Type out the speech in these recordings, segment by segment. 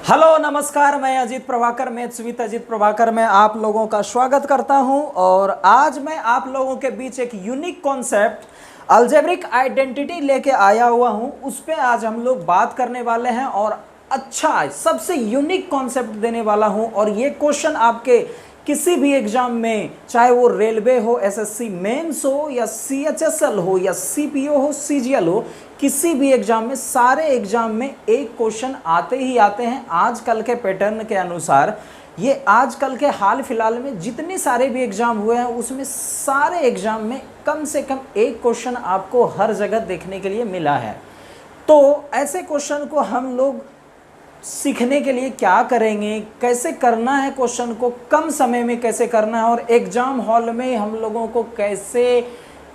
Hello नमस्कार, मैं Ajit Prabhakar, maths with Ajit Prabhakar में आप लोगों का स्वागत करता हूं। और आज मैं आप लोगों के बीच एक यूनिक कॉन्सेप्ट अलजेब्रिक आइडेंटिटी लेके आया हुआ हूं। उस पे आज हम लोग बात करने वाले हैं और अच्छा सबसे यूनिक कॉन्सेप्ट देने वाला हूं। और ये क्वेश्चन आपके किसी भी एग्जाम में, चाहे वो रेलवे हो, एसएससी मेंस हो, या सीएचएसएल हो, या सीपीओ हो, सीजीएल हो, किसी भी एग्जाम में, सारे एग्जाम में एक क्वेश्चन आते ही आते हैं। आजकल के पैटर्न के अनुसार ये आजकल के हाल फिलहाल में जितने सारे भी एग्जाम हुए हैं उसमें सारे एग्जाम में कम से कम एक क्वेश्चन आपको हर जगह देखने के लिए मिला है। तो ऐसे क्वेश्चन को हम लोग सीखने के लिए क्या करेंगे, कैसे करना है, क्वेश्चन को कम समय में कैसे करना है, और एग्जाम हॉल में हम लोगों को कैसे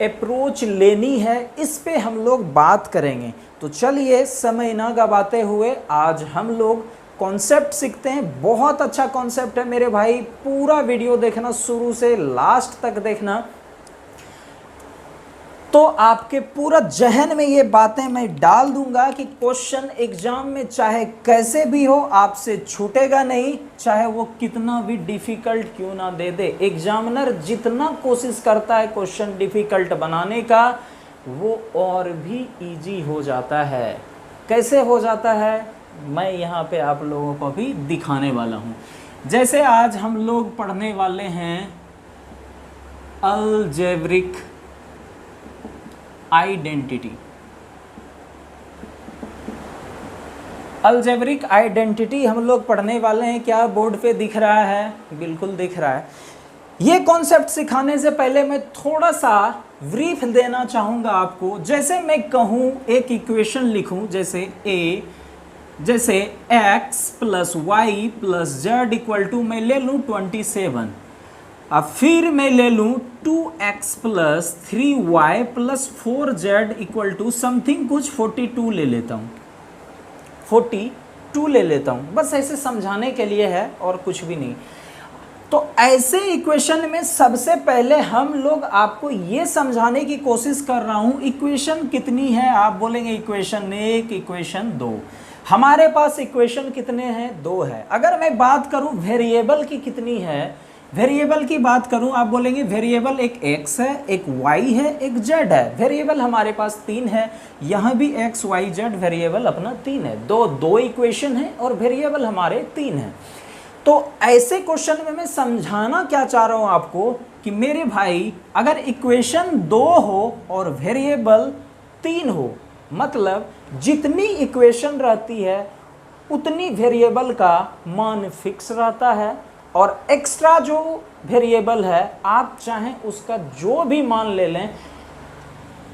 अप्रोच लेनी है, इस पे हम लोग बात करेंगे। तो चलिए समय ना गवाते हुए आज हम लोग कॉन्सेप्ट सीखते हैं। बहुत अच्छा कॉन्सेप्ट है मेरे भाई, पूरा वीडियो देखना, शुरू से लास्ट तक देखना, तो आपके पूरा जहन में ये बातें मैं डाल दूंगा कि क्वेश्चन एग्जाम में चाहे कैसे भी हो आपसे छूटेगा नहीं, चाहे वो कितना भी डिफिकल्ट क्यों ना दे दे। एग्जामिनर जितना कोशिश करता है क्वेश्चन डिफिकल्ट बनाने का, वो और भी इजी हो जाता है। कैसे हो जाता है मैं यहाँ पे आप लोगों को भी दिखाने वाला हूँ। जैसे आज हम लोग पढ़ने वाले हैं अलजेब्रिक आइडेंटिटी। अलजेब्रिक आइडेंटिटी हम लोग पढ़ने वाले हैं। क्या बोर्ड पे दिख रहा है? बिल्कुल दिख रहा है। ये कॉन्सेप्ट सिखाने से पहले मैं थोड़ा सा ब्रीफ देना चाहूंगा आपको। जैसे मैं कहूं, एक इक्वेशन लिखूं, जैसे x plus y plus z equal to, मैं ले लूं 27। अब फिर मैं ले लूं 2x plus 3y plus 4z equal to something कुछ 42 ले लेता हूं, 42 ले लेता हूं। बस ऐसे समझाने के लिए है और कुछ भी नहीं। तो ऐसे इक्वेशन में सबसे पहले हम लोग आपको ये समझाने की कोशिश कर रहा हूं, इक्वेशन कितनी है। आप बोलेंगे इक्वेशन 1, इक्वेशन 2। हमारे पास इक्वेशन कितने हैं? 2 है। अगर मैं बात करूं वेरिएबल की कितनी है, वेरिएबल की बात करूं, आप बोलेंगे वेरिएबल एक x है, एक y है, एक z है। वेरिएबल हमारे पास 3 है। यहाँ भी x, y, z वेरिएबल अपना 3 है। दो इक्वेशन है और वेरिएबल हमारे 3 है। तो ऐसे क्वेश्चन में मैं समझाना क्या चाह रहा हूं आपको कि मेरे भाई, अगर इक्वेशन 2 हो और वेरिएबल 3 हो, मतलब जितनी इक्वेशन रहती है उतनी वेरिएबल का मान फिक्स रहता है, और एक्स्ट्रा जो वेरिएबल है आप चाहें उसका जो भी मान ले लें।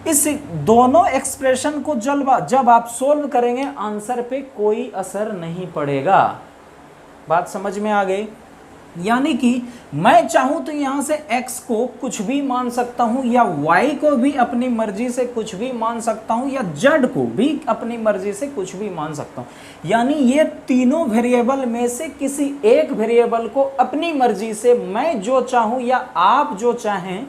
इस दोनों एक्सप्रेशन को जब आप सोल्व करेंगे आंसर पे कोई असर नहीं पड़ेगा। बात समझ में आ गई? यानी कि मैं चाहूं तो यहां से x को कुछ भी मान सकता हूं, या y को भी अपनी मर्जी से कुछ भी मान सकता हूं, या z को भी अपनी मर्जी से कुछ भी मान सकता हूं। यानी ये तीनों वेरिएबल में से किसी एक वेरिएबल को अपनी मर्जी से मैं जो चाहूं या आप जो चाहें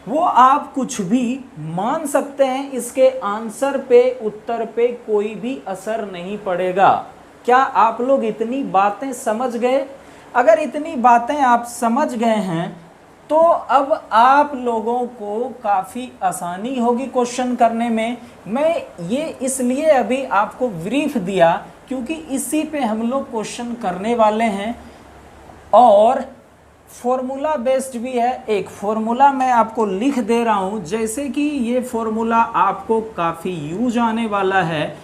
वो आप कुछ भी मान सकते हैं। इसके आंसर पे, उत्तर पे कोई भी असर नहीं पड़ेगा। क्या आप लोग इतनी बातें समझ गए? अगर इतनी बातें आप समझ गए हैं तो अब आप लोगों को काफ़ी आसानी होगी क्वेश्चन करने में। मैं ये इसलिए अभी आपको ब्रीफ दिया क्योंकि इसी पे हम लोग क्वेश्चन करने वाले हैं, और फॉर्मूला बेस्ड भी है। एक फॉर्मूला मैं आपको लिख दे रहा हूँ, जैसे कि ये फॉर्मूला आपको काफ़ी यूज आने वाला है,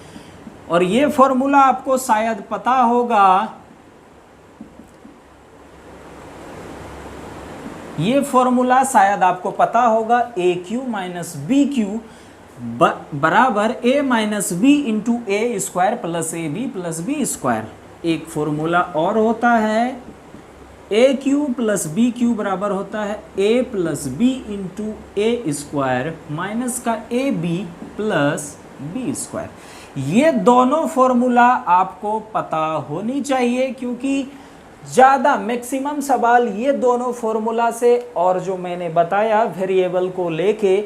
और ये फॉर्मूला आपको शायद पता होगा। ये फॉर्मूला शायद आपको पता होगा, a cube minus b cube बराबर a minus b into a square plus a b plus b square. एक फॉर्मूला और होता है, a cube plus b cube बराबर होता है a plus b into a square minus का a b plus b square. ये दोनों फॉर्मूला आपको पता होनी चाहिए, क्योंकि ज़्यादा मैक्सिमम सवाल ये दोनों फॉर्मूला से, और जो मैंने बताया वेरिएबल को लेके,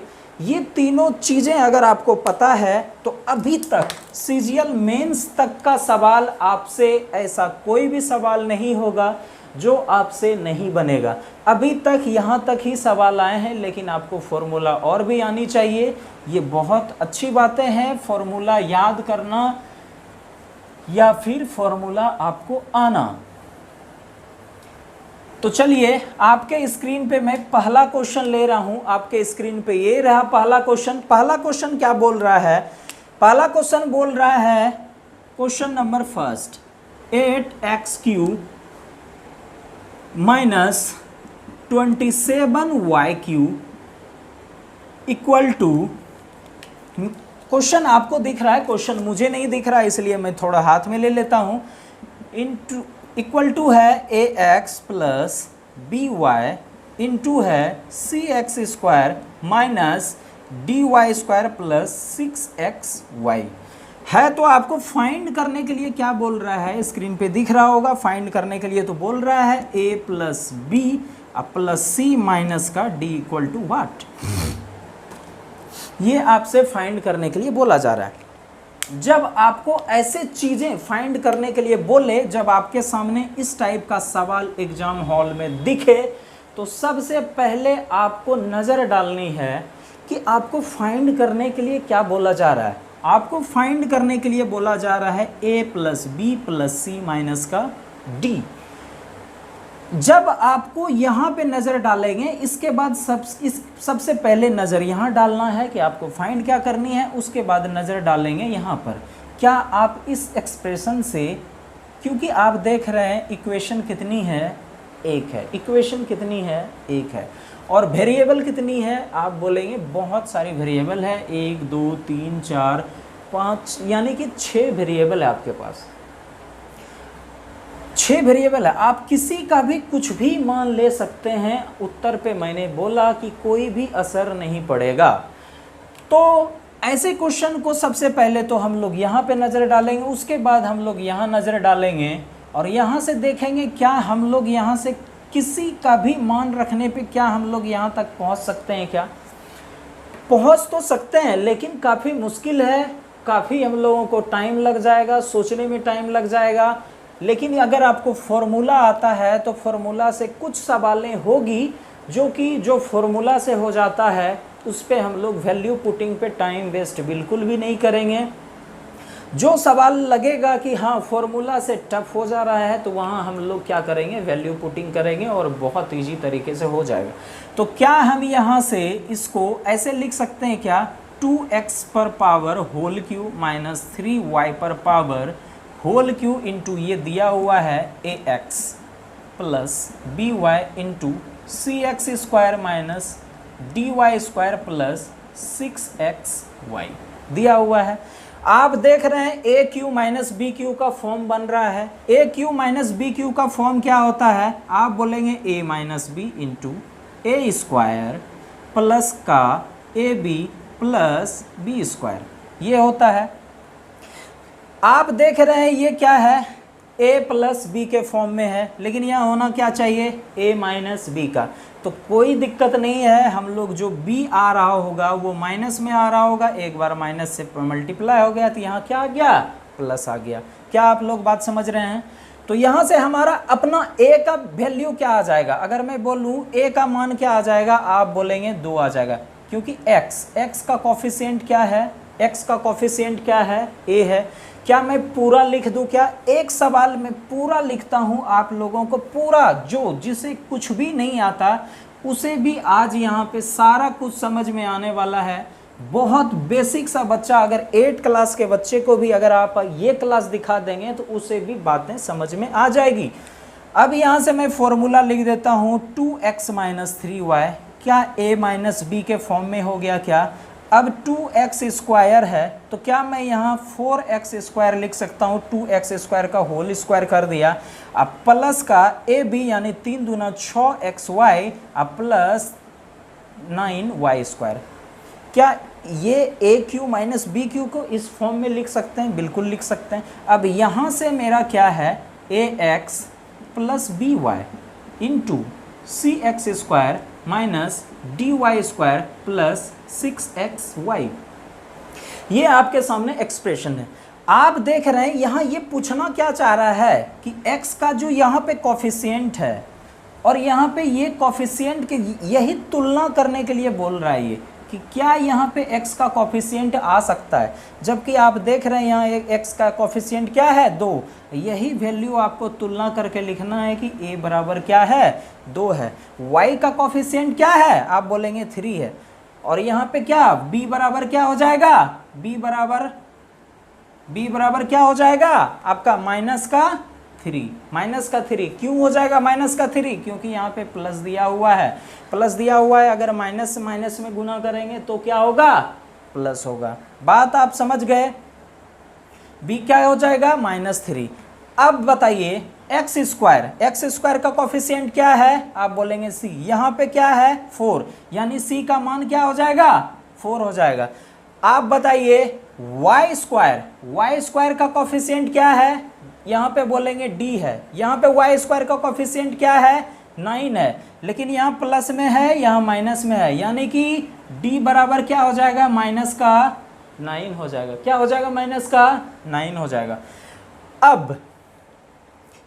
ये तीनों चीज़ें अगर आपको पता है तो अभी तक सीजीएल मेंस तक का सवाल आपसे ऐसा कोई भी सवाल नहीं होगा जो आपसे नहीं बनेगा। अभी तक यहाँ तक ही सवाल आए हैं, लेकिन आपको फॉर्मूला और भी आनी चाहिए। ये बहुत अच्छी बातें हैं, फॉर्मूला याद करना या फिर फॉर्मूला आपको आना। तो चलिए आपके स्क्रीन पे मैं पहला क्वेश्चन ले रहा हूं। आपके स्क्रीन पे ये रहा पहला क्वेश्चन। पहला क्वेश्चन क्या बोल रहा है? पहला क्वेश्चन बोल रहा है, question number first, 8x³ minus 27y³ equal to, question आपको दिख रहा है, क्वेश्चन मुझे नहीं दिख रहा है, इसलिए मैं थोड़ा हाथ में ले लेता हूं। इनटू इक्वल टू है ax प्लस by इंटू है cx² minus dy² plus 6xy है। तो आपको फाइंड करने के लिए क्या बोल रहा है? स्क्रीन पे दिख रहा होगा। फाइंड करने के लिए तो बोल रहा है a plus b plus c minus का d इक्वल टू वाट। ये आपसे फाइंड करने के लिए बोला जा रहा है। जब आपको ऐसे चीजें फाइंड करने के लिए बोले, जब आपके सामने इस टाइप का सवाल एग्जाम हॉल में दिखे, तो सबसे पहले आपको नजर डालनी है कि आपको फाइंड करने के लिए क्या बोला जा रहा है। आपको फाइंड करने के लिए बोला जा रहा है a plus b plus c minus का d। जब आपको यहाँ पे नज़र डालेंगे, इसके बाद सबसे पहले नज़र यहाँ डालना है कि आपको फाइंड क्या करनी है, उसके बाद नज़र डालेंगे यहाँ पर क्या आप इस एक्सप्रेशन से, क्योंकि आप देख रहे हैं इक्वेशन कितनी है, एक है। इक्वेशन कितनी है, एक है। और वेरिएबल कितनी है, आप बोलेंगे बहुत सारी वेरिएबल है, 1 2 3 4 5, यानी कि 6 वेरिएबल है आपके पास। 6 वेरिएबल है, आप किसी का भी कुछ भी मान ले सकते हैं। उत्तर पे मैंने बोला कि कोई भी असर नहीं पड़ेगा। तो ऐसे क्वेश्चन को सबसे पहले तो हम लोग यहाँ पे नज़र डालेंगे, उसके बाद हम लोग यहाँ नज़र डालेंगे और यहाँ से देखेंगे क्या हम लोग यहाँ से किसी का भी मान रखने पे क्या हम लोग यहाँ तक पहुँच सकते हैं। क्या पहुँच तो सकते हैं, लेकिन काफ़ी मुश्किल है, काफ़ी हम लोगों को टाइम लग जाएगा, सोचने में टाइम लग जाएगा। लेकिन अगर आपको फॉर्मूला आता है तो फॉर्मूला से कुछ सवालें होगी जो फॉर्मूला से हो जाता है, उस पे हम लोग वैल्यू पुटिंग पे टाइम वेस्ट बिल्कुल भी नहीं करेंगे। जो सवाल लगेगा कि हाँ फॉर्मूला से टफ हो जा रहा है, तो वहाँ हम लोग क्या करेंगे, वैल्यू पुटिंग करेंगे और बहुत ईजी तरीके से हो जाएगा। तो क्या हम यहाँ से इसको ऐसे लिख सकते हैं क्या, 2x पर power whole Q minus 3y पर पावर होल क्यू इंटू ये दिया हुआ है ax plus by into cx² minus dy² plus 6xy दिया हुआ है। आप देख रहे हैं AQ माइनस BQ का फॉर्म बन रहा है। AQ माइनस BQ का फॉर्म क्या होता है, आप बोलेंगे A minus b into A² plus का AB प्लस B², ये होता है। आप देख रहे हैं ये क्या है, A प्लस बी के फॉर्म में है, लेकिन यहाँ होना क्या चाहिए, A माइनस बी का। तो कोई दिक्कत नहीं है, हम लोग जो B आ रहा होगा वो माइनस में आ रहा होगा, एक बार माइनस से मल्टीप्लाई हो गया तो यहाँ क्या आ गया, प्लस आ गया। क्या आप लोग बात समझ रहे हैं? तो यहाँ से हमारा अपना A का वैल्यू क्या आ जाएगा, अगर मैं बोलूँ A का मान क्या आ जाएगा, आप बोलेंगे 2 आ जाएगा, क्योंकि x का कोफिशिएंट क्या है, x का कोफिशिएंट क्या है, A है। क्या मैं पूरा लिख दूं क्या, एक सवाल में पूरा लिखता हूं, आप लोगों को पूरा, जो जिसे कुछ भी नहीं आता उसे भी आज यहाँ पे सारा कुछ समझ में आने वाला है। बहुत बेसिक सा बच्चा, अगर 8 क्लास के बच्चे को भी अगर आप ये क्लास दिखा देंगे तो उसे भी बातें समझ में आ जाएगी। अब यहाँ से मैं फॉर्मूला लिख देता हूँ, 2x माइनस 3y, क्या a माइनस बी के फॉर्म में हो गया क्या। अब 2x² है तो क्या मैं यहाँ 4x² लिख सकता हूँ, 2x² का होल स्क्वायर कर दिया, अब प्लस का ab यानी 3 दूना 6xy अब प्लस 9y²। क्या ये AQ माइनस BQ को इस फॉर्म में लिख सकते हैं, बिल्कुल लिख सकते हैं। अब यहाँ से मेरा क्या है, ax plus by into cx² minus dy² plus 6xy। ये आपके सामने एक्सप्रेशन है। आप देख रहे हैं यहाँ ये पूछना क्या चाह रहा है कि x का जो यहाँ पे कॉफिशिएंट है और यहाँ पे ये कॉफिशिएंट के यही तुलना करने के लिए बोल रहा है ये कि क्या यहाँ पे x का कॉफिशिएंट आ सकता है, जबकि आप देख रहे हैं यहाँ x का कॉफिशिएंट क्या है 2। यही वैल्यू आपको तुलना करके लिखना है कि a बराबर क्या है 2 है। y का कॉफिशिएंट क्या है आप बोलेंगे 3 है। और यहाँ पे क्या b बराबर क्या हो जाएगा, b बराबर क्या हो जाएगा आपका माइनस का 3। क्यों हो जाएगा माइनस का 3? क्योंकि यहाँ पे प्लस दिया हुआ है, अगर माइनस से माइनस में गुना करेंगे तो क्या होगा, प्लस होगा। बात आप समझ गए। b क्या हो जाएगा -3। अब बताइए x² का कॉफिशिएंट क्या है आप बोलेंगे c। यहाँ पे क्या है 4, यानी c का मान क्या हो जाएगा 4 हो जाएगा। आप बताइए y² का कॉफिशिएंट क्या है, यहाँ पे बोलेंगे d है। यहाँ पे y² का कॉफिशिएंट क्या है 9 है, लेकिन यहाँ प्लस में है यहाँ माइनस में है, यानी कि d बराबर क्या हो जाएगा -9 हो जाएगा। क्या हो जाएगा -9 हो जाएगा। अब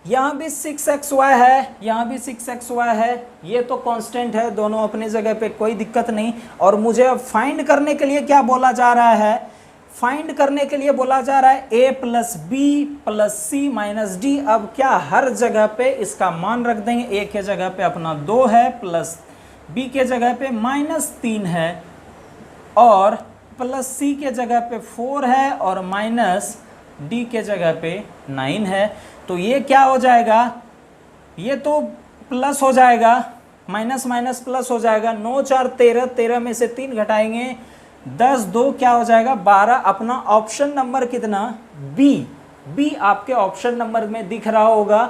यहाँ भी 6xy है, यहाँ भी 6xy है, ये तो कांस्टेंट है, दोनों अपनी जगह पे, कोई दिक्कत नहीं। और मुझे अब फाइंड करने के लिए क्या बोला जा रहा है, फाइंड करने के लिए बोला जा रहा है a plus b plus c minus d. अब क्या हर जगह पे इसका मान रख देंगे, a के जगह पे अपना 2 है, प्लस b के जगह पे -3 है, और प्लस c के जगह पे 4 है, और माइनस d के जगह पे 9 है। तो ये क्या हो जाएगा, ये तो प्लस हो जाएगा, माइनस माइनस प्लस हो जाएगा। 9 4 13, 13 में से 3 घटाएंगे 10, 2 क्या हो जाएगा 12। अपना ऑप्शन नंबर कितना बी आपके ऑप्शन नंबर में दिख रहा होगा।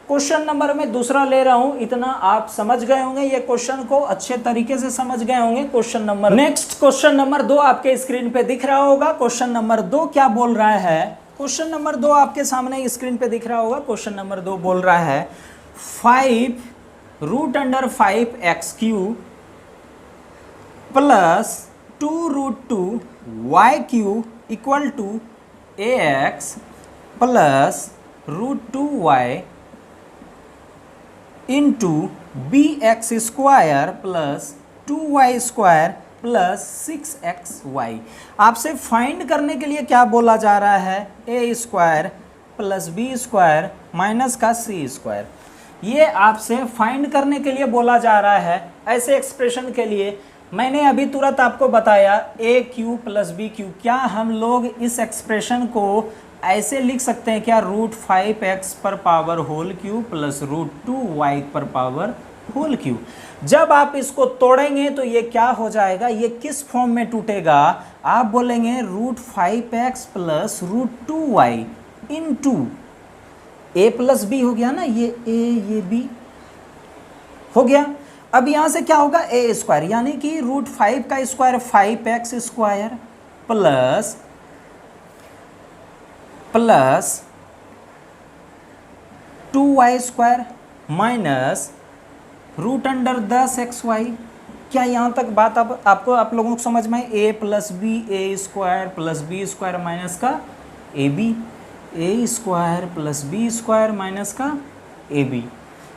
क्वेश्चन नंबर में दूसरा ले रहा हूं, इतना आप समझ गए होंगे, ये क्वेश्चन को अच्छे तरीके से समझ गए होंगे। Question number next question number 2 आपके स्क्रीन पे दिख रहा होगा। क्वेश्चन नंबर 2 क्या बोल रहा है, क्वेश्चन नंबर 2 आपके सामने स्क्रीन पे दिख रहा होगा। क्वेश्चन नंबर 2 बोल रहा है 5√5x³ plus 2√2y³ equal to ax plus √2y into bx² plus 2y² plus 6xy। आपसे फाइंड करने के लिए क्या बोला जा रहा है, a² प्लस b² माइनस का c²। ये आपसे फाइंड करने के लिए बोला जा रहा है। ऐसे एक्सप्रेशन के लिए मैंने अभी तुरंत आपको बताया a³ प्लस b³। क्या हम लोग इस एक्सप्रेशन को ऐसे लिख सकते हैं क्या, √5x³ प्लस √2y⁴। जब आप इसको तोड़ेंगे तो ये क्या हो जाएगा, ये किस फॉर्म में टूटेगा, आप बोलेंगे √5x plus √2y into a plus b हो गया ना, ये a ये b हो गया। अब यहां से क्या होगा a², यानी कि √5 का square 5x² plus 2y² minus √10xy। क्या यहाँ तक बात आप लोगों को समझ में, a plus b a² plus b² minus का ab, a² plus b² minus का ab।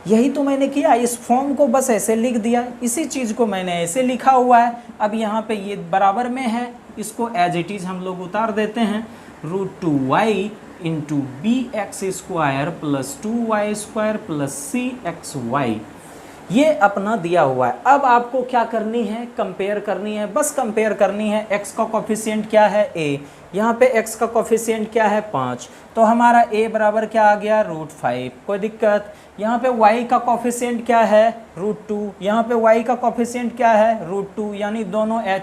यही तो मैंने किया, इस फॉर्म को बस ऐसे लिख दिया, इसी चीज़ को मैंने ऐसे लिखा हुआ है। अब यहाँ पे ये बराबर में है, इसको एज इट इज़ हम लोग उतार देते हैं, √2y into bx² plus 2y² plus 6xy। ये अपना दिया हुआ है। अब आपको क्या करनी है, कंपेयर करनी है, बस कंपेयर करनी है। x का कोफिशिएंट क्या है a, यहाँ पे x का कोफिशिएंट क्या है 5, तो हमारा a बराबर क्या आ गया √5, कोई दिक्कत। यहाँ पे y का कोफिशिएंट क्या है √2, यहाँ पे y का कोफिशिएंट क्या है √2, यानी दोनों एज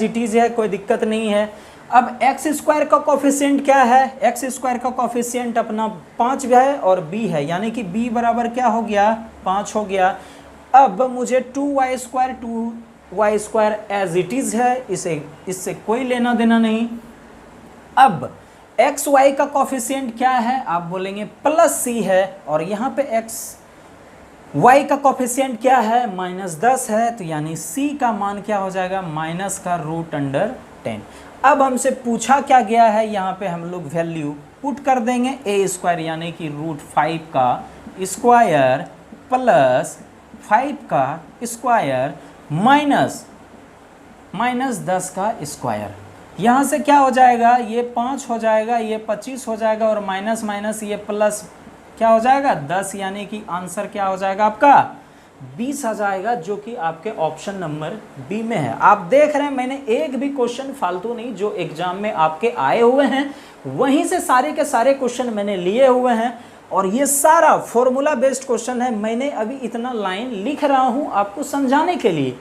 इट इज है, कोई दिक्कत नहीं है। अब x² का कोफिशिएंट क्या है, x² का कोफिशिएंट अपना 5 है और b है, यानी कि b बराबर क्या हो गया 5 हो गया। अब मुझे 2y² एज इट इज है, इससे कोई लेना देना नहीं। अब xy का कोफिशिएंट क्या है, आप बोलेंगे प्लस c है, और यहाँ पे x y का कोफिशिएंट क्या है, -10 है, तो यानी c का मान क्या हो जाएगा, माइनस का √10। अब हमसे पूछा क्या गया है, यहाँ पे हम लोग वैल्यू पुट कर देंगे, a² यानी कि √5 का स्क्वायर प्लस 5 का स्क्वायर माइनस 10 का स्क्वायर। यहाँ से क्या हो जाएगा, ये 5 हो जाएगा, ये 25 हो जाएगा, और माइनस माइनस ये प्लस क्या हो जाएगा, 10, यानी कि आंसर क्या हो जाएगा आपका 20 आ जाएगा, जो कि आपके ऑप्शन नंबर बी में है। आप देख रहे हैं मैंने एक भी क्वेश्चन फालतू नहीं, जो एग्जाम में आपके आए हुए हैं वहीं से सारे के सारे क्वेश्चन मैंने लिए हुए हैं, और ये सारा फॉर्मूला बेस्ड क्वेश्चन है। मैंने अभी इतना लाइन लिख रहा हूं आपको समझाने के लिए,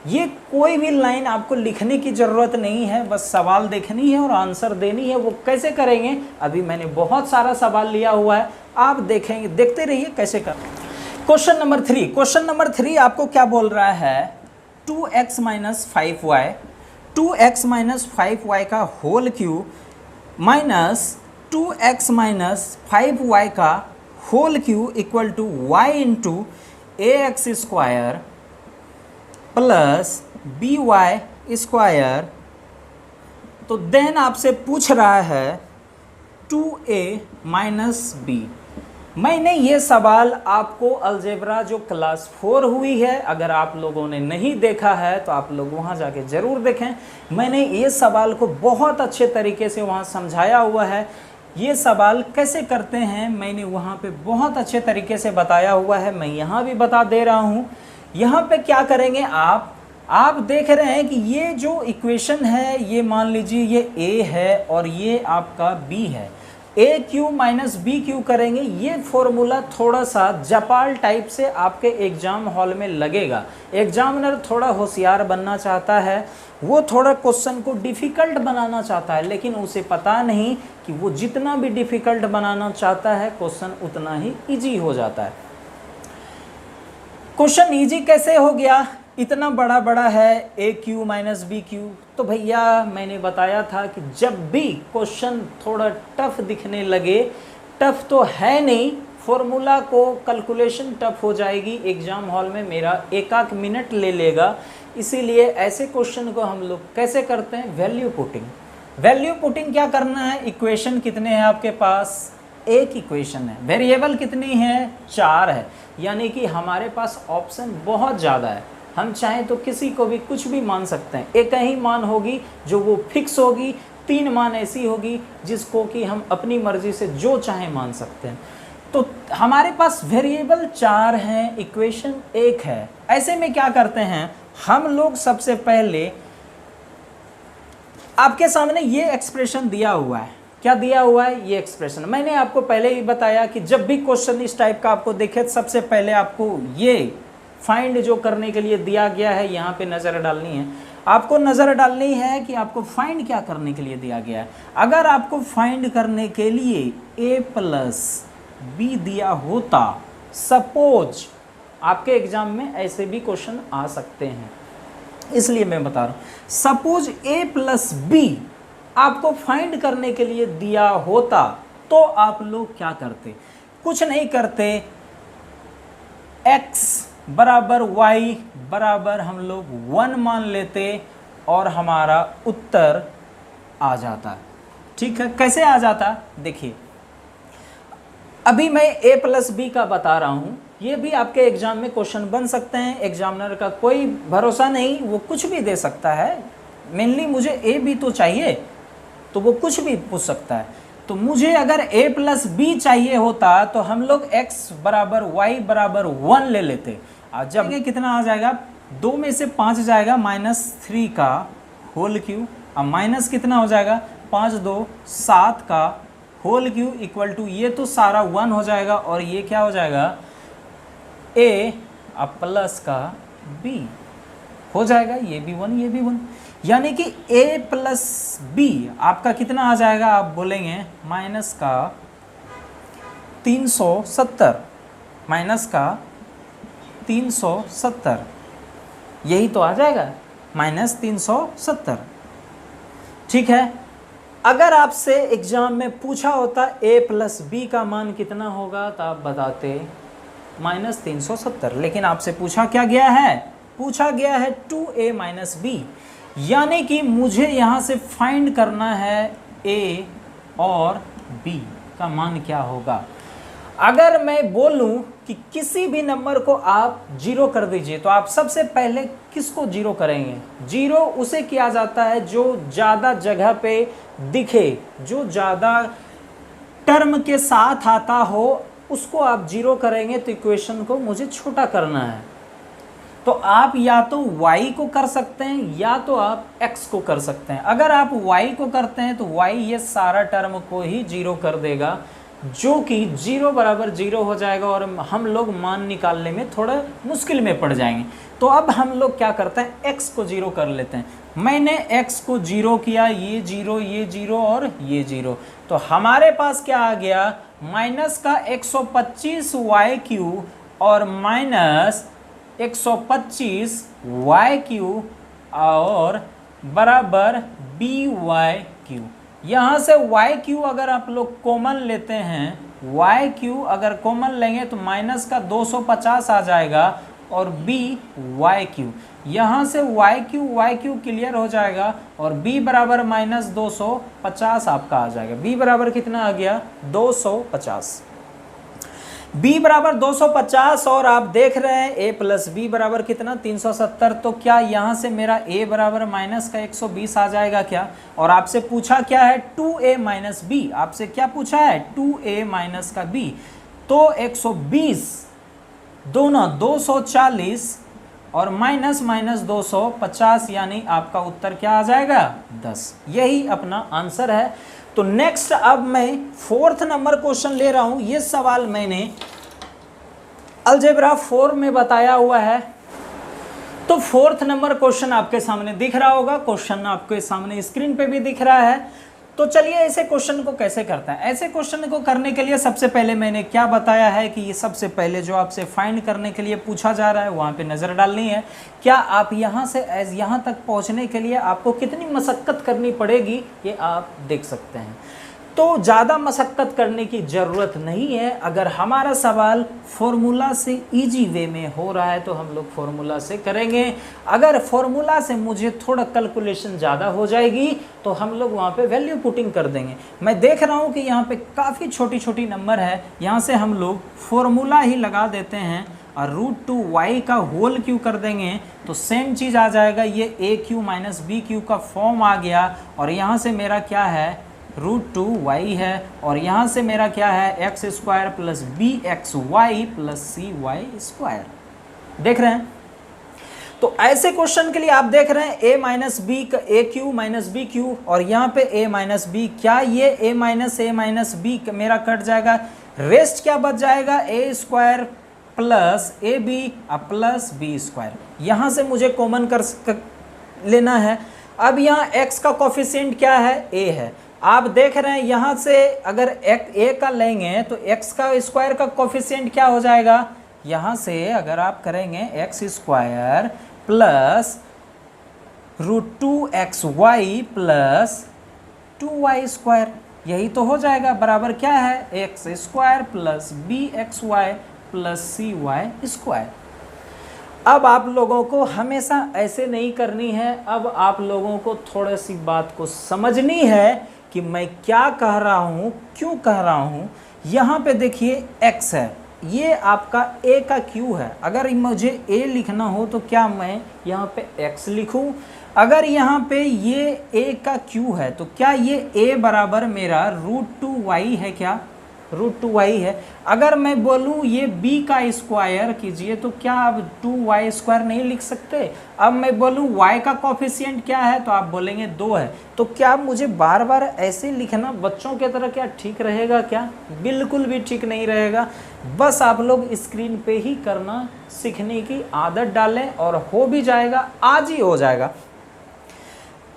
ये कोई भी लाइन आपको लिखने की ज़रूरत नहीं है, बस सवाल देखनी है और आंसर देनी है। वो कैसे करेंगे, अभी मैंने बहुत सारा सवाल लिया हुआ है, आप देखेंगे, देखते रहिए कैसे कर। क्वेश्चन नंबर 3 आपको क्या बोल रहा है, 2x - 5y 2x - 5y का whole cube minus 2x - 5y का whole cube equal to y into ax² plus by²। तो देन आपसे पूछ रहा है 2a - b। मैंने ये सवाल आपको अलजेब्रा जो क्लास 4 हुई है, अगर आप लोगों ने नहीं देखा है तो आप लोग वहाँ जाके ज़रूर देखें। मैंने ये सवाल को बहुत अच्छे तरीके से वहाँ समझाया हुआ है। ये सवाल कैसे करते हैं मैंने वहाँ पे बहुत अच्छे तरीके से बताया हुआ है, मैं यहाँ भी बता दे रहा हूँ। यहाँ पे क्या करेंगे आप देख रहे हैं कि ये जो इक्वेशन है, ये मान लीजिए ये a है और ये आपका b है। a³ माइनस b³ करेंगे, ये फॉर्मूला थोड़ा सा जपाल टाइप से आपके एग्जाम हॉल में लगेगा। एग्जामिनर थोड़ा होशियार बनना चाहता है, वो थोड़ा क्वेश्चन को डिफ़िकल्ट बनाना चाहता है, लेकिन उसे पता नहीं कि वो जितना भी डिफ़िकल्ट बनाना चाहता है क्वेश्चन उतना ही ईजी हो जाता है। क्वेश्चन ईजी कैसे हो गया, इतना बड़ा है a³ माइनस b³। तो भैया मैंने बताया था कि जब भी क्वेश्चन थोड़ा टफ दिखने लगे, टफ तो है नहीं, फॉर्मूला को कैलकुलेशन टफ हो जाएगी, एग्जाम हॉल में मेरा एक मिनट ले लेगा। इसीलिए ऐसे क्वेश्चन को हम लोग कैसे करते हैं, वैल्यू पुटिंग क्या करना है। इक्वेशन कितने हैं आपके पास, एक इक्वेशन है, वेरिएबल कितनी है, 4 है, यानी कि हमारे पास ऑप्शन बहुत ज़्यादा है। हम चाहें तो किसी को भी कुछ भी मान सकते हैं, एक ही मान होगी जो वो फिक्स होगी, 3 मान ऐसी होगी जिसको कि हम अपनी मर्जी से जो चाहे मान सकते हैं। तो हमारे पास वेरिएबल 4 हैं, इक्वेशन 1 है। ऐसे में क्या करते हैं हम लोग, सबसे पहले आपके सामने ये एक्सप्रेशन दिया हुआ है, क्या दिया हुआ है, ये एक्सप्रेशन। मैंने आपको पहले ही बताया कि जब भी क्वेश्चन इस टाइप का आपको दिखे, सबसे पहले आपको ये फाइंड जो करने के लिए दिया गया है, यहाँ पे नज़र डालनी है। आपको नज़र डालनी है कि आपको फाइंड क्या करने के लिए दिया गया है। अगर आपको फाइंड करने के लिए a + b दिया होता, सपोज आपके एग्जाम में ऐसे भी क्वेश्चन आ सकते हैं, इसलिए मैं बता रहा हूँ। सपोज a + b आपको फाइंड करने के लिए दिया होता, तो आप लोग क्या करते, कुछ नहीं करते, x बराबर y बराबर हम लोग 1 मान लेते और हमारा उत्तर आ जाता। ठीक है, कैसे आ जाता देखिए, अभी मैं a + b का बता रहा हूँ, ये भी आपके एग्जाम में क्वेश्चन बन सकते हैं। एग्जामिनर का कोई भरोसा नहीं, वो कुछ भी दे सकता है। मेनली मुझे a b तो चाहिए, तो वो कुछ भी पूछ सकता है। तो मुझे अगर a + b चाहिए होता तो हम लोग x बराबर y बराबर 1 ले लेते। आज जब ये कितना आ जाएगा, 2 में से 5 जाएगा, -3 का होल क्यूब, अब माइनस कितना हो जाएगा, 5 2 7 का होल क्यूब इक्वल टू, ये तो सारा 1 हो जाएगा, और ये क्या हो जाएगा, a अब प्लस का b हो जाएगा, ये भी 1 ये भी 1, यानी कि a + b आपका कितना आ जाएगा, आप बोलेंगे माइनस का 370, माइनस का 370, यही तो आ जाएगा, -370। ठीक है, अगर आपसे एग्जाम में पूछा होता a + b का मान कितना होगा, तो आप बताते माइनस 370। लेकिन आपसे पूछा क्या गया है, पूछा गया है 2a माइनस बी, यानी कि मुझे यहाँ से फाइंड करना है a और b का मान क्या होगा। अगर मैं बोलूं कि किसी भी नंबर को आप जीरो कर दीजिए तो आप सबसे पहले किसको जीरो करेंगे? जीरो उसे किया जाता है जो ज़्यादा जगह पे दिखे, जो ज़्यादा टर्म के साथ आता हो, उसको आप जीरो करेंगे। तो इक्वेशन को मुझे छोटा करना है, तो आप या तो y को कर सकते हैं या तो आप x को कर सकते हैं। अगर आप y को करते हैं तो y ये सारा टर्म को ही जीरो कर देगा, जो कि 0 बराबर 0 हो जाएगा और हम लोग मान निकालने में थोड़ा मुश्किल में पड़ जाएंगे। तो अब हम लोग क्या करते हैं, x को 0 कर लेते हैं। मैंने x को 0 किया, ये 0, ये 0 और ये 0, तो हमारे पास क्या आ गया, माइनस का 125y³ और माइनस 125y³ और बराबर by³। यहाँ से y³ अगर आप लोग कॉमन लेते हैं, y³ अगर कॉमन लेंगे तो माइनस का 250 आ जाएगा और by³। यहाँ से y³ क्लियर हो जाएगा और b बराबर माइनस 250 आपका आ जाएगा। b बराबर कितना आ गया, 250। b बराबर 250 और आप देख रहे हैं a प्लस b बराबर कितना, 370। तो क्या यहाँ से मेरा a बराबर माइनस का 120 आ जाएगा क्या? और आपसे पूछा क्या है, 2a माइनस b। आपसे क्या पूछा है, 2a माइनस का b। तो 120 दोनों 240 और माइनस माइनस 250, यानी आपका उत्तर क्या आ जाएगा, 10। यही अपना आंसर है। तो नेक्स्ट अब मैं 4th नंबर क्वेश्चन ले रहा हूं। ये सवाल मैंने अलजेब्रा 4 में बताया हुआ है। तो 4th नंबर क्वेश्चन आपके सामने दिख रहा होगा, क्वेश्चन आपके सामने स्क्रीन पे भी दिख रहा है। तो चलिए ऐसे क्वेश्चन को कैसे करते हैं। ऐसे क्वेश्चन को करने के लिए सबसे पहले मैंने क्या बताया है कि ये सबसे पहले जो आपसे फाइंड करने के लिए पूछा जा रहा है वहाँ पे नज़र डालनी है। क्या आप यहाँ से यहाँ तक पहुँचने के लिए आपको कितनी मशक्क़त करनी पड़ेगी, ये आप देख सकते हैं। तो ज़्यादा मशक्क़त करने की ज़रूरत नहीं है। अगर हमारा सवाल फॉर्मूला से इजी वे में हो रहा है तो हम लोग फॉर्मूला से करेंगे। अगर फॉर्मूला से मुझे थोड़ा कैलकुलेशन ज़्यादा हो जाएगी तो हम लोग वहाँ पे वैल्यू पुटिंग कर देंगे। मैं देख रहा हूँ कि यहाँ पे काफ़ी छोटी छोटी नंबर है, यहाँ से हम लोग फॉर्मूला ही लगा देते हैं और √2y का होल क्यू कर देंगे तो सेम चीज़ आ जाएगा। ये a³ माइनस b³ का फॉर्म आ गया और यहाँ से मेरा क्या है, √2y है और यहाँ से मेरा क्या है, x² plus bxy plus cy²। देख रहे हैं। तो ऐसे क्वेश्चन के लिए आप देख रहे हैं a माइनस बी का a³ माइनस b³ और यहाँ पे a माइनस बी। क्या ये a माइनस b मेरा कट जाएगा, रेस्ट क्या बच जाएगा, a² plus ab plus b²। यहाँ से मुझे कॉमन कर लेना है। अब यहाँ x का कोफिशिएंट क्या है, a है। आप देख रहे हैं यहाँ से अगर a का लेंगे तो x का स्क्वायर का कोफिशिएंट क्या हो जाएगा, यहाँ से अगर आप करेंगे x² plus √2xy plus 2y², यही तो हो जाएगा, बराबर क्या है, x² plus bxy plus cy²। अब आप लोगों को हमेशा ऐसे नहीं करनी है। अब आप लोगों को थोड़ी सी बात को समझनी है कि मैं क्या कह रहा हूँ, क्यों कह रहा हूँ। यहाँ पे देखिए x है, ये आपका a का q है। अगर मुझे a लिखना हो तो क्या मैं यहाँ पे x लिखूँ। अगर यहाँ पे ये a का q है तो क्या ये a बराबर मेरा √2y है, क्या √2y है। अगर मैं बोलूँ ये b का स्क्वायर कीजिए तो क्या आप 2y² नहीं लिख सकते। अब मैं बोलूँ y का कोफिशिएंट क्या है तो आप बोलेंगे 2 है। तो क्या मुझे बार बार ऐसे लिखना बच्चों की तरह क्या ठीक रहेगा, क्या बिल्कुल भी ठीक नहीं रहेगा। बस आप लोग स्क्रीन पे ही करना सीखने की आदत डालें और हो भी जाएगा, आज ही हो जाएगा।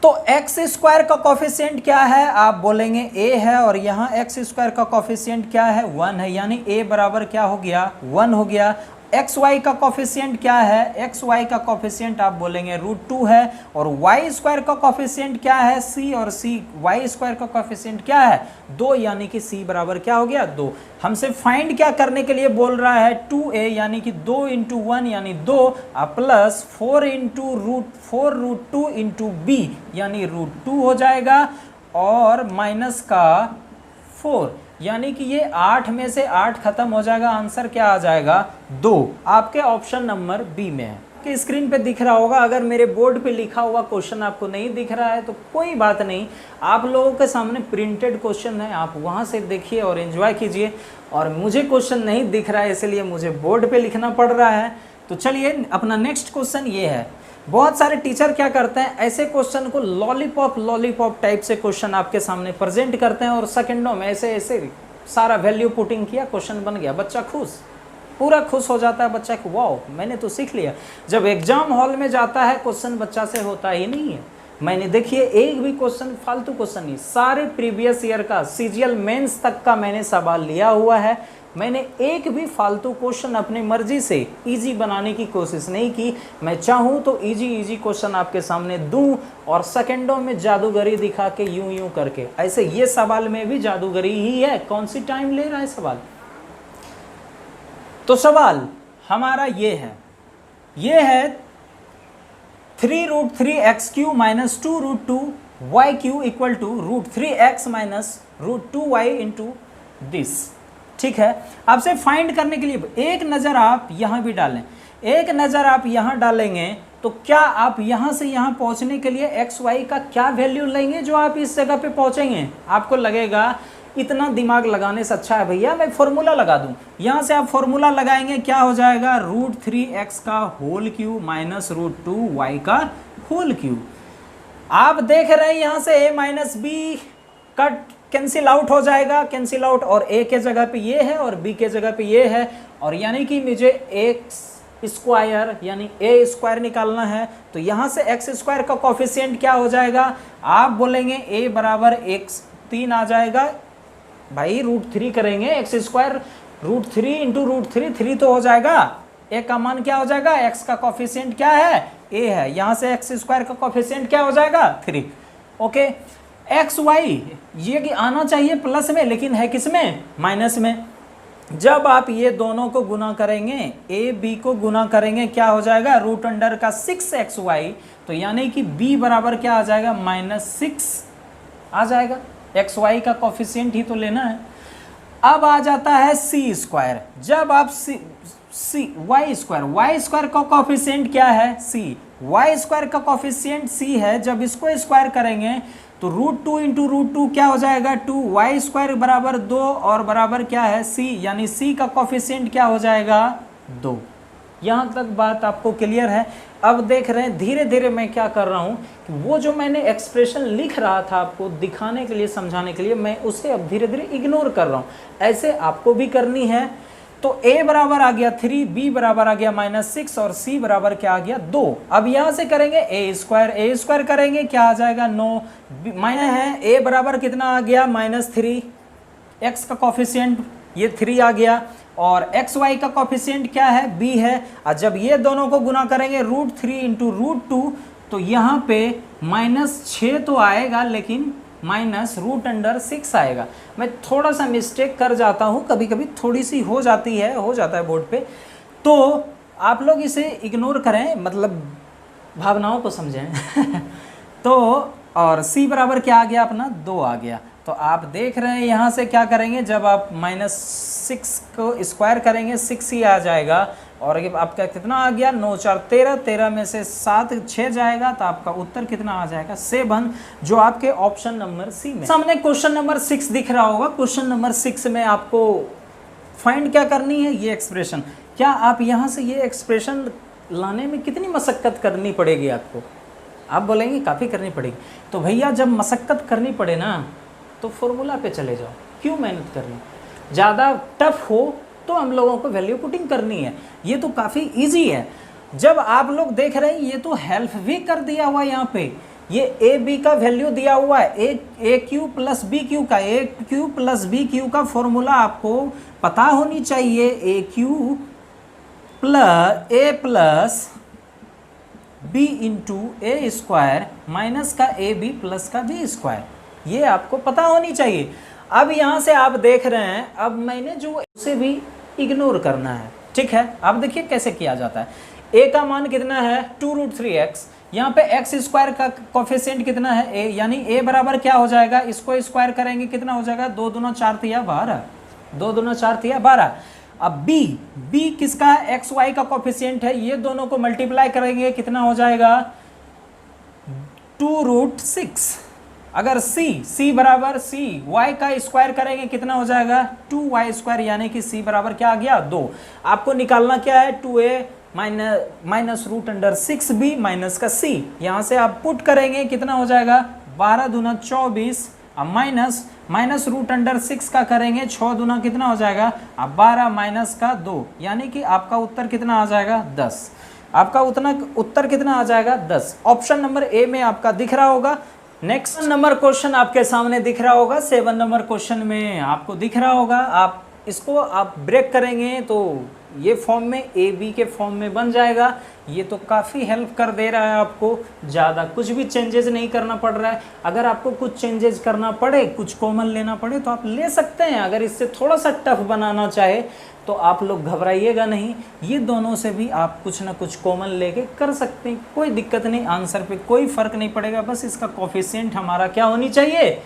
तो x² का कोफिशिएंट क्या है, आप बोलेंगे a है और यहाँ x² का कोफिशिएंट क्या है, 1 है, यानी a बराबर क्या हो गया, 1 हो गया। एक्स वाई का कॉफिशिएंट क्या है, एक्स वाई का कॉफिशिएंट आप बोलेंगे √2 है, और वाई स्क्वायर का कॉफिशिएंट क्या है c, और c वाई स्क्वायर का कॉफिशिएंट क्या है 2, यानी कि c बराबर क्या हो गया 2। हमसे फाइंड क्या करने के लिए बोल रहा है 2a, यानी कि 2 × 1 यानी 2, प्लस 4 √2 × b यानी √2 हो जाएगा, और माइनस का 4 यानी कि ये 8 में से 8 खत्म हो जाएगा, आंसर क्या आ जाएगा 2। आपके ऑप्शन नंबर बी में है कि स्क्रीन पे दिख रहा होगा। अगर मेरे बोर्ड पे लिखा हुआ क्वेश्चन आपको नहीं दिख रहा है तो कोई बात नहीं, आप लोगों के सामने प्रिंटेड क्वेश्चन है, आप वहां से देखिए और एंजॉय कीजिए। और मुझे क्वेश्चन नहीं दिख रहा है इसलिए मुझे बोर्ड पे लिखना पड़ रहा है। तो चलिए अपना नेक्स्ट क्वेश्चन ये है। बहुत सारे टीचर क्या करते हैं, ऐसे क्वेश्चन को लॉलीपॉप टाइप से क्वेश्चन आपके सामने प्रेजेंट करते हैं, और सेकंडों में ऐसे सारा वैल्यू पुटिंग किया, क्वेश्चन बन गया, बच्चा पूरा खुश हो जाता है बच्चा कि वाओ मैंने तो सीख लिया। जब एग्जाम हॉल में जाता है क्वेश्चन बच्चा से होता ही नहीं है। मैंने देखिए एक भी क्वेश्चन फालतू क्वेश्चन नहीं, सारे प्रीवियस ईयर का सीजीएल मेंस तक का मैंने सवाल लिया हुआ है। मैंने एक भी फालतू क्वेश्चन अपनी मर्जी से इजी बनाने की कोशिश नहीं की। मैं चाहूँ तो इजी क्वेश्चन आपके सामने दूं और सेकंडों में जादूगरी दिखा के यूं करके, ऐसे ये सवाल में भी जादूगरी ही है। कौन सी टाइम ले रहा है सवाल। तो सवाल हमारा ये है 3√3x³ - 2√2y³ = √3x - √2y into this. ठीक है, आपसे फाइंड करने के लिए एक नज़र आप यहाँ भी डालें, एक नज़र आप यहाँ डालेंगे तो क्या आप यहाँ से यहाँ पहुँचने के लिए एक्स वाई का क्या वैल्यू लेंगे जो आप इस जगह पे पहुँचेंगे। आपको लगेगा इतना दिमाग लगाने से अच्छा है भैया मैं फॉर्मूला लगा दूं। यहाँ से आप फॉर्मूला लगाएंगे, क्या हो जाएगा √3x का होल क्यूब माइनस √2y का होल क्यूब। आप देख रहे हैं यहाँ से a minus b cut cancel out हो जाएगा, कैंसिल आउट, और a के जगह पे ये है और b के जगह पे ये है, और यानी कि मुझे x स्क्वायर यानी a स्क्वायर निकालना है। तो यहाँ से x स्क्वायर का कोफिशिएंट क्या हो जाएगा, आप बोलेंगे a बराबर 3 आ जाएगा भाई, √3 करेंगे x स्क्वायर √3 इंटू √3 3 तो हो जाएगा। a का मान क्या हो जाएगा, x का कोफिशिएंट क्या है a है, यहाँ से x स्क्वायर का कोफिशिएंट क्या हो जाएगा 3। ओके, एक्स वाई ये कि आना चाहिए प्लस में लेकिन है किस में, माइनस में। जब आप ये दोनों को गुना करेंगे, a b को गुना करेंगे क्या हो जाएगा √6xy, तो यानी कि b बराबर क्या आ जाएगा -6 आ जाएगा। एक्स वाई का कोफिशिएंट ही तो लेना है। अब आ जाता है सी स्क्वायर। जब आप वाई स्क्वायर का कोफिशिएंट क्या है सी, वाई स्क्वायर का कोफिशिएंट सी है। जब इसको स्क्वायर करेंगे तो √2 इंटू √2 क्या हो जाएगा 2, वाई स्क्वायर बराबर 2 और बराबर क्या है सी, यानी सी का कोफिशिएंट क्या हो जाएगा 2। यहाँ तक बात आपको क्लियर है। अब देख रहे हैं धीरे धीरे मैं क्या कर रहा हूँ कि वो जो मैंने एक्सप्रेशन लिख रहा था आपको दिखाने के लिए, समझाने के लिए, मैं उसे अब धीरे धीरे इग्नोर कर रहा हूँ। ऐसे आपको भी करनी है। तो a बराबर आ गया 3, b बराबर आ गया -6 और c बराबर क्या आ गया 2। अब यहाँ से करेंगे a स्क्वायर करेंगे क्या आ जाएगा 9, माइनस है a बराबर कितना आ गया -3, x का कोफिशिएंट ये 3 आ गया, और एक्स वाई का कोफिशिएंट क्या है b है। और जब ये दोनों को गुना करेंगे √3 इंटू √2 तो यहाँ पे -6 तो आएगा लेकिन -√6 आएगा। मैं थोड़ा सा मिस्टेक कर जाता हूँ, कभी कभी थोड़ी सी हो जाता है बोर्ड पे, तो आप लोग इसे इग्नोर करें, मतलब भावनाओं को समझें। तो और c बराबर क्या आ गया अपना 2 आ गया। तो आप देख रहे हैं यहाँ से क्या करेंगे, जब आप -6 को स्क्वायर करेंगे 6 ही आ जाएगा, और ये आपका कितना आ गया 9 4 13, 13 में से 7 6 जाएगा, तो आपका उत्तर कितना आ जाएगा 7, जो आपके ऑप्शन नंबर सी में। सामने क्वेश्चन नंबर 6 दिख रहा होगा। क्वेश्चन नंबर 6 में आपको फाइंड क्या करनी है, ये एक्सप्रेशन। क्या आप यहाँ से ये एक्सप्रेशन लाने में कितनी मशक्क़त करनी पड़ेगी आपको, आप बोलेंगे काफ़ी करनी पड़ेगी। तो भैया जब मशक्क़त करनी पड़े ना तो फॉर्मूला पे चले जाओ, क्यों मेहनत करनी। ज़्यादा टफ हो तो हम लोगों को वैल्यू पुटिंग करनी है, ये तो काफ़ी इजी है। जब आप लोग देख रहे हैं ये तो हेल्प भी कर दिया हुआ है, यहाँ पे ये ए बी का वैल्यू दिया हुआ है, a cube plus b Q का, ए क्यू प्लस बी क्यू का फॉर्मूला आपको पता होनी चाहिए। ए cube plus b into a square minus का ए बी प्लस का बी स्क्वायर, ये आपको पता होनी चाहिए। अब यहाँ से आप देख रहे हैं, अब मैंने जो उसे भी इग्नोर करना है, ठीक है। अब देखिए कैसे किया जाता है। ए का मान कितना है 2√3x, यहाँ पे एक्स स्क्वायर का कोफिशिएंट कितना है ए, यानी ए बराबर क्या हो जाएगा, इसको स्क्वायर करेंगे कितना हो जाएगा 2 दूना 4 तिया 12, 2 दूना 4 तिया 12। अब b किसका है, एक्स वाई का कोफिशिएंट है, ये दोनों को मल्टीप्लाई करेंगे कितना हो जाएगा 2√6। अगर c बराबर c y का स्क्वायर करेंगे कितना हो जाएगा 2y², यानी कि c बराबर क्या आ गया 2। आपको निकालना क्या है 2a माइनस √6b माइनस का c, यहाँ से आप पुट करेंगे कितना हो जाएगा 12 दूना 24, अब माइनस √6 का करेंगे 6 दूना कितना हो जाएगा, अब 12 माइनस का 2, यानी कि आपका उत्तर कितना आ जाएगा 10। आपका उत्तर कितना आ जाएगा 10। ऑप्शन नंबर ए में आपका दिख रहा होगा। नेक्स्ट नंबर क्वेश्चन आपके सामने दिख रहा होगा, 7 नंबर क्वेश्चन में आपको दिख रहा होगा। आप इसको आप ब्रेक करेंगे तो ये फॉर्म में ए बी के फॉर्म में बन जाएगा। ये तो काफ़ी हेल्प कर दे रहा है आपको, ज़्यादा कुछ भी चेंजेस नहीं करना पड़ रहा है। अगर आपको कुछ चेंजेस करना पड़े, कुछ कॉमन लेना पड़े तो आप ले सकते हैं। अगर इससे थोड़ा सा टफ बनाना चाहे तो आप लोग घबराइएगा नहीं, ये दोनों से भी आप कुछ ना कुछ कॉमन लेके कर सकते हैं, कोई दिक्कत नहीं, आंसर पे कोई फ़र्क नहीं पड़ेगा। बस इसका कोफिशिएंट हमारा क्या होनी चाहिए,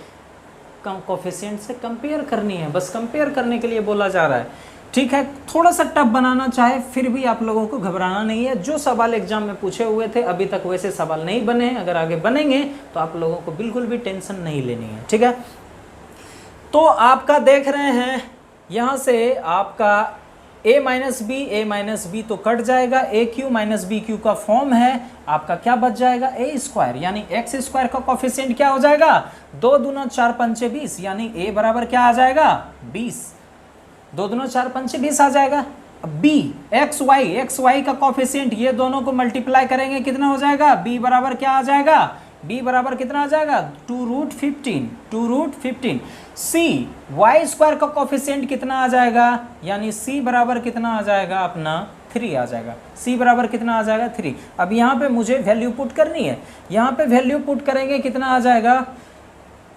कोफिशिएंट से कंपेयर करनी है, बस कंपेयर करने के लिए बोला जा रहा है, ठीक है। थोड़ा सा टफ बनाना चाहे फिर भी आप लोगों को घबराना नहीं है। जो सवाल एग्जाम में पूछे हुए थे अभी तक वैसे सवाल नहीं बने हैं, अगर आगे बनेंगे तो आप लोगों को बिल्कुल भी टेंशन नहीं लेनी है, ठीक है। तो आपका देख रहे हैं यहाँ से आपका a माइनस बी तो कट जाएगा, ए क्यू माइनस बी क्यू का फॉर्म है, आपका क्या बच जाएगा ए स्क्वायर, यानी एक्स स्क्वायर का कोफिशिएंट क्या हो जाएगा 2 दूना 4 पंचे 20, यानी a बराबर क्या आ जाएगा 20, 2 दूना 4 पंचे 20 आ जाएगा। b एक्स वाई का कोफिशिएंट, ये दोनों को मल्टीप्लाई करेंगे कितना हो जाएगा, b बराबर क्या आ जाएगा, b बराबर कितना आ जाएगा 2√15। c वाई स्क्वायर का कोफिशिएंट कितना आ जाएगा, यानी c बराबर कितना आ जाएगा अपना 3 आ जाएगा, c बराबर कितना आ जाएगा 3। अब यहाँ पे मुझे वैल्यू पुट करनी है, यहाँ पे वैल्यू पुट करेंगे कितना आ जाएगा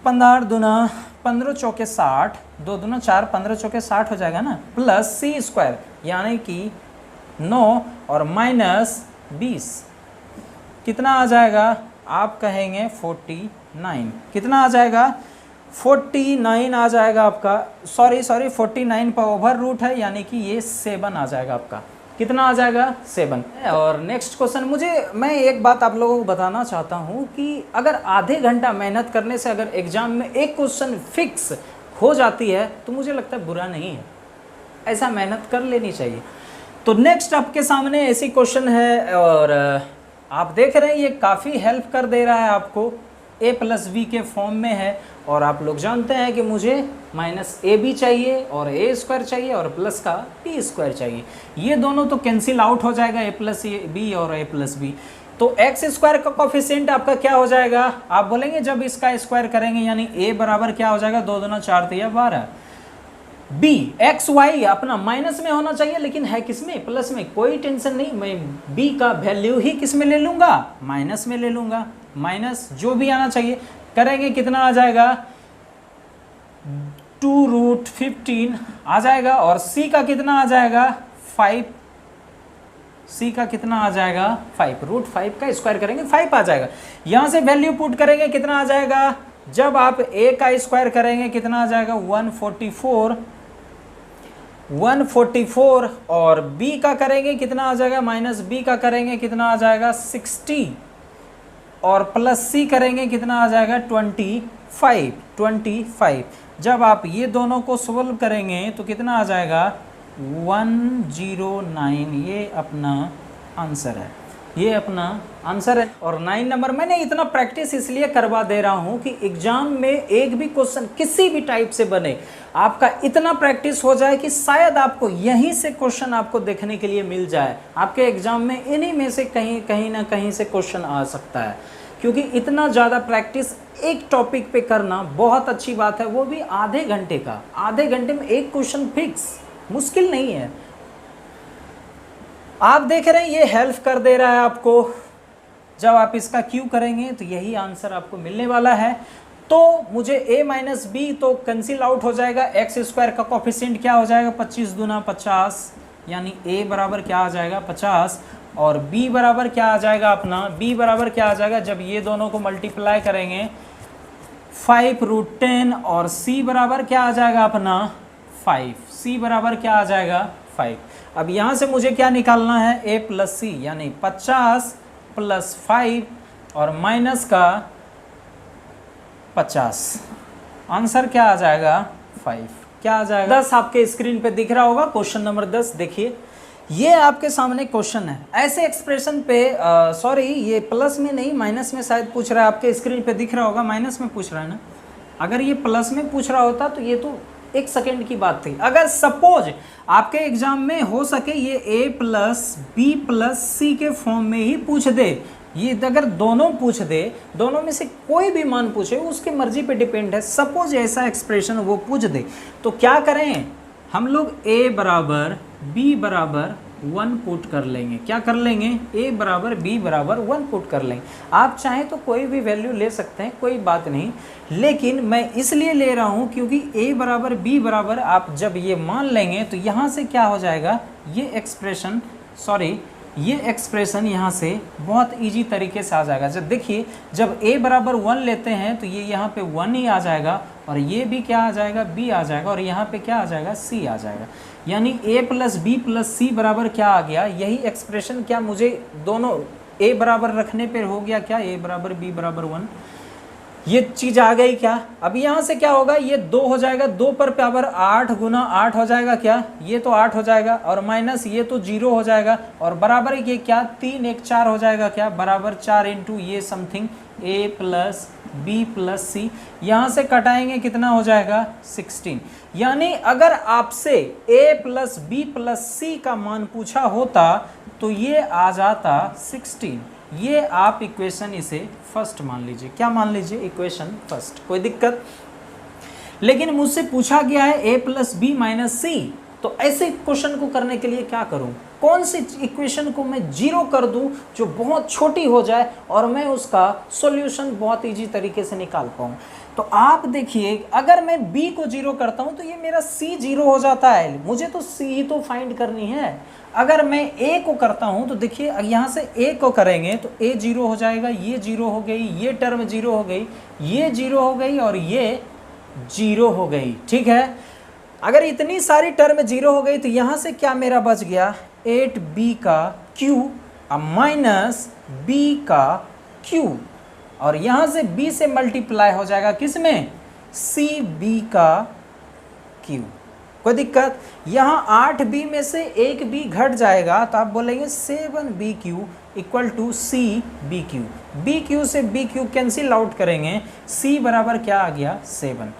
15 दूना 15 चौके 60, 2 दूना 4 15 चौके 60 हो जाएगा ना, प्लस c स्क्वायर यानी कि 9 और माइनस 20 कितना आ जाएगा, आप कहेंगे 49, कितना आ जाएगा 49 आ जाएगा आपका, सॉरी 49 पर ओवर रूट है, यानी कि ये 7 आ जाएगा आपका, कितना आ जाएगा 7। और नेक्स्ट क्वेश्चन, मैं एक बात आप लोगों को बताना चाहता हूँ कि अगर आधे घंटा मेहनत करने से अगर एग्जाम में एक क्वेश्चन फिक्स हो जाती है तो मुझे लगता है बुरा नहीं है, ऐसा मेहनत कर लेनी चाहिए। तो नेक्स्ट आपके सामने ऐसी क्वेश्चन है और आप देख रहे हैं ये काफ़ी हेल्प कर दे रहा है आपको, a प्लस बी के फॉर्म में है और आप लोग जानते हैं कि मुझे माइनस ए बी चाहिए और ए स्क्वायर चाहिए और प्लस का बी स्क्वायर चाहिए। ये दोनों तो कैंसिल आउट हो जाएगा, a प्लस बी और a प्लस बी। तो एक्स स्क्वायर का कोफिशिएंट आपका क्या हो जाएगा, आप बोलेंगे जब इसका स्क्वायर करेंगे यानी a बराबर क्या हो जाएगा 2 दूना 4 तिया 12। b एक्स वाई अपना माइनस में होना चाहिए, लेकिन है किस में, प्लस में, कोई टेंशन नहीं, मैं b का वैल्यू ही किस में ले लूँगा, माइनस में ले लूँगा, माइनस जो भी आना चाहिए करेंगे कितना आ जाएगा 2√15 आ जाएगा और c का कितना आ जाएगा 5, c का कितना आ जाएगा 5, √5 का स्क्वायर करेंगे 5 आ जाएगा। यहाँ से वैल्यू पुट करेंगे कितना आ जाएगा, जब आप a का स्क्वायर करेंगे कितना आ जाएगा 144 और b का करेंगे कितना आ जाएगा, माइनस b का करेंगे कितना आ जाएगा 60 और प्लस c करेंगे कितना आ जाएगा 25। जब आप ये दोनों को सोल्व करेंगे तो कितना आ जाएगा 109, ये अपना आंसर है, ये अपना आंसर है। और 9 नंबर मैंने इतना प्रैक्टिस इसलिए करवा दे रहा हूँ कि एग्जाम में एक भी क्वेश्चन किसी भी टाइप से बने, आपका इतना प्रैक्टिस हो जाए कि शायद आपको यहीं से क्वेश्चन आपको देखने के लिए मिल जाए। आपके एग्जाम में इन्हीं में से कहीं ना कहीं से क्वेश्चन आ सकता है, क्योंकि इतना ज़्यादा प्रैक्टिस एक टॉपिक पे करना बहुत अच्छी बात है, वो भी आधे घंटे का। आधे घंटे में एक क्वेश्चन फिक्स मुश्किल नहीं है। आप देख रहे हैं ये हेल्प कर दे रहा है आपको। जब आप इसका क्यू करेंगे तो यही आंसर आपको मिलने वाला है। तो मुझे a माइनस बी तो कैंसिल आउट हो जाएगा, एक्स स्क्वायर का कोफिशिएंट क्या हो जाएगा 25 दूना 50, यानी a बराबर क्या आ जाएगा 50, और b बराबर क्या आ जाएगा अपना, b बराबर क्या आ जाएगा जब ये दोनों को मल्टीप्लाई करेंगे 5√10, और c बराबर क्या आ जाएगा अपना 5, c बराबर क्या आ जाएगा 5। अब यहाँ से मुझे क्या निकालना है a प्लस सी, यानी 50 प्लस 5 और माइनस का 50, आंसर क्या आ जाएगा 5। क्या आ जाएगा 10 आपके स्क्रीन पे दिख रहा होगा। क्वेश्चन नंबर 10 देखिए, ये आपके सामने क्वेश्चन है। ऐसे एक्सप्रेशन पे सॉरी ये प्लस में नहीं माइनस में शायद पूछ रहा है, आपके स्क्रीन पे दिख रहा होगा माइनस में पूछ रहा है ना। अगर ये प्लस में पूछ रहा होता तो ये तो 1 सेकेंड की बात थी। अगर सपोज आपके एग्जाम में हो सके ये a प्लस बी प्लस सी के फॉर्म में ही पूछ दे, ये अगर दोनों पूछ दे, दोनों में से कोई भी मान पूछे उसके मर्जी पे डिपेंड है। सपोज ऐसा एक्सप्रेशन वो पूछ दे तो क्या करें हम लोग, a बराबर b बराबर 1 पुट कर लेंगे। क्या कर लेंगे, a बराबर b बराबर 1 पुट कर लेंगे। आप चाहें तो कोई भी वैल्यू ले सकते हैं, कोई बात नहीं, लेकिन मैं इसलिए ले रहा हूं क्योंकि a बराबर b बराबर आप जब ये मान लेंगे तो यहाँ से क्या हो जाएगा, ये एक्सप्रेशन ये एक्सप्रेशन यहाँ से बहुत इजी तरीके से आ जाएगा। जब देखिए जब a बराबर 1 लेते हैं तो ये यहाँ पे 1 ही आ जाएगा, और ये भी क्या आ जाएगा b आ जाएगा, और यहाँ पे क्या आ जाएगा c आ जाएगा। यानी a प्लस बी प्लस सी बराबर क्या आ गया, यही एक्सप्रेशन क्या मुझे दोनों a बराबर रखने पर हो गया क्या, a बराबर b बराबर 1, ये चीज़ आ गई क्या। अब यहाँ से क्या होगा, ये 2 हो जाएगा, 2 पर पावर 8 गुना 8 हो जाएगा क्या, ये तो 8 हो जाएगा, और माइनस ये तो 0 हो जाएगा, और बराबर ये क्या 3 1 4 हो जाएगा क्या, बराबर 4 इंटू ये something a plus b plus c, यहाँ से कटाएंगे कितना हो जाएगा 16। यानी अगर आपसे a प्लस बी प्लस सी का मान पूछा होता तो ये आ जाता 16। ये आप इक्वेशन इसे फर्स्ट मान लीजिए। क्या मान लीजिए, इक्वेशन फर्स्ट, कोई दिक्कत। लेकिन मुझसे पूछा गया है a प्लस बी माइनस सी, तो ऐसे क्वेश्चन को करने के लिए क्या करूं, कौन सी इक्वेशन को मैं जीरो कर दूं जो बहुत छोटी हो जाए और मैं उसका सॉल्यूशन बहुत इजी तरीके से निकाल पाऊं। तो आप देखिए अगर मैं b को जीरो करता हूं तो ये मेरा c जीरो हो जाता है, मुझे तो c ही तो फाइंड करनी है। अगर मैं a को करता हूं तो देखिए यहाँ से a को करेंगे तो a जीरो हो जाएगा, ये जीरो हो गई, ये टर्म जीरो हो गई, ये जीरो हो गई, और ये जीरो हो गई। ठीक है, अगर इतनी सारी टर्म जीरो हो गई तो यहाँ से क्या मेरा बच गया 8b का q माइनस b का q, और यहाँ से b से मल्टीप्लाई हो जाएगा किसमें, cb का q। कोई दिक्कत, यहाँ 8b में से एक b घट जाएगा तो आप बोलेंगे 7bq equal to cbq। bq से bq कैंसिल आउट करेंगे, c बराबर क्या आ गया 7,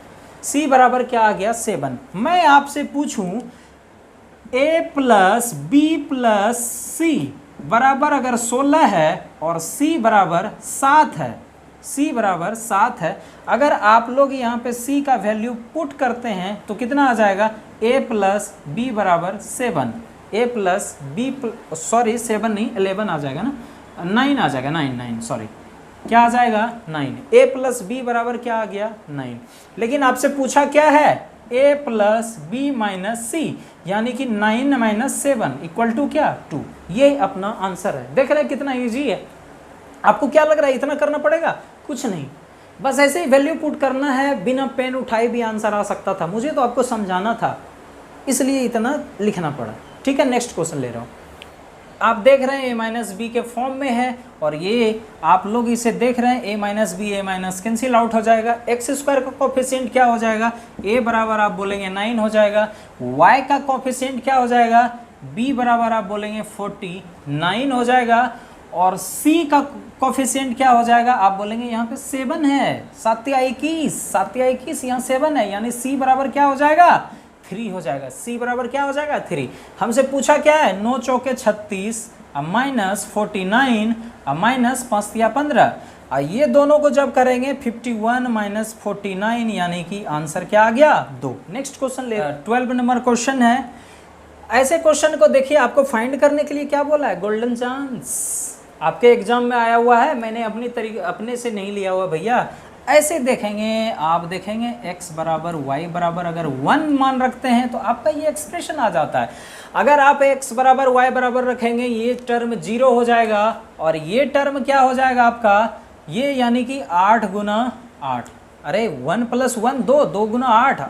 c बराबर क्या आ गया 7। मैं आपसे पूछूं a प्लस बी प्लस सी बराबर अगर 16 है और c बराबर 7 है, c बराबर 7 है, अगर आप लोग यहाँ पे c का वैल्यू पुट करते हैं तो कितना आ जाएगा, a प्लस बी बराबर 7, a प्लस बी 7 नहीं 11 आ जाएगा ना, 9 आ जाएगा, 9 सॉरी, क्या आ जाएगा 9। a प्लस बी बराबर क्या आ गया 9। लेकिन आपसे पूछा क्या है, a प्लस बी माइनस सी, यानी कि 9 माइनस 7 इक्वल टू क्या 2। ये अपना आंसर है। देख रहे हैं कितना इजी है। आपको क्या लग रहा है इतना करना पड़ेगा, कुछ नहीं, बस ऐसे ही वैल्यू पुट करना है, बिना पेन उठाए भी आंसर आ सकता था, मुझे तो आपको समझाना था इसलिए इतना लिखना पड़ा। ठीक है, नेक्स्ट क्वेश्चन ले रहा हूँ। आप देख रहे हैं a माइनस बी के फॉर्म में है, और ये आप लोग इसे देख रहे हैं a minus b, a minus cancel out हो जाएगा, एक्स स्क्वायर का कोफिशिएंट क्या हो जाएगा, a बराबर आप बोलेंगे 9 हो जाएगा, y का कोफिशिएंट क्या हो जाएगा, b बराबर आप बोलेंगे 49 हो जाएगा, और c का कोफिशिएंट क्या हो जाएगा, आप बोलेंगे यहाँ पे 7 है, 7 या 21 यहाँ 7 है, यानी c बराबर क्या हो जाएगा 3 हो जाएगा। c बराबर क्या हो जाएगा 3। हमसे पूछा क्या है, 9 चौके 36 माइनस 49 माइनस 5 या 15, ये दोनों को जब करेंगे 51 माइनस 49, यानी कि आंसर क्या आ गया 2। नेक्स्ट क्वेश्चन ले, 12 नंबर क्वेश्चन है। ऐसे क्वेश्चन को देखिए, आपको फाइंड करने के लिए क्या बोला है, गोल्डन चांस। आपके एग्जाम में आया हुआ है, मैंने अपने से नहीं लिया हुआ भैया। ऐसे देखेंगे, आप देखेंगे x बराबर y बराबर अगर 1 मान रखते हैं तो आपका ये एक्सप्रेशन आ जाता है। अगर आप x बराबर y बराबर रखेंगे, ये टर्म 0 हो जाएगा और ये टर्म क्या हो जाएगा आपका, ये यानी कि 8 गुना 8, अरे 1 + 1 2, 2 गुना 8,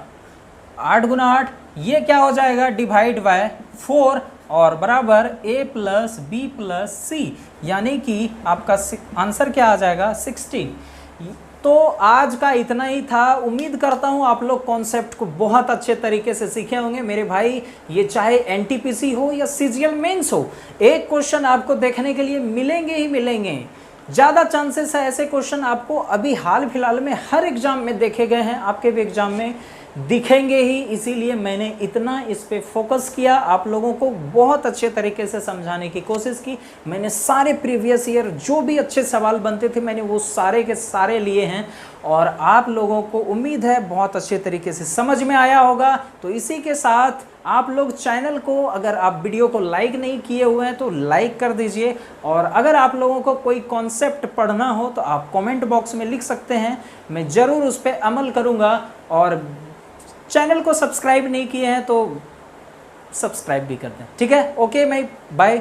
8 गुना 8, ये क्या हो जाएगा, डिवाइड बाय 4 और बराबर a + b + c, यानी कि आपका आंसर क्या आ जाएगा, 16। तो आज का इतना ही था। उम्मीद करता हूँ आप लोग कॉन्सेप्ट को बहुत अच्छे तरीके से सीखे होंगे मेरे भाई। ये चाहे एनटीपीसी हो या सीजीएल मेंस हो, एक क्वेश्चन आपको देखने के लिए मिलेंगे ही मिलेंगे। ज़्यादा चांसेस है ऐसे क्वेश्चन आपको अभी हाल फिलहाल में हर एग्जाम में देखे गए हैं, आपके भी एग्जाम में दिखेंगे ही। इसीलिए मैंने इतना इस पे फोकस किया, आप लोगों को बहुत अच्छे तरीके से समझाने की कोशिश की। मैंने सारे प्रीवियस ईयर जो भी अच्छे सवाल बनते थे मैंने वो सारे के सारे लिए हैं और आप लोगों को उम्मीद है बहुत अच्छे तरीके से समझ में आया होगा। तो इसी के साथ आप लोग चैनल को, अगर आप वीडियो को लाइक नहीं किए हुए हैं तो लाइक कर दीजिए, और अगर आप लोगों को कोई कॉन्सेप्ट पढ़ना हो तो आप कमेंट बॉक्स में लिख सकते हैं, मैं ज़रूर उस पर अमल करूँगा। और चैनल को सब्सक्राइब नहीं किए हैं तो सब्सक्राइब भी कर दें, ठीक है। ओके, मैं बाय।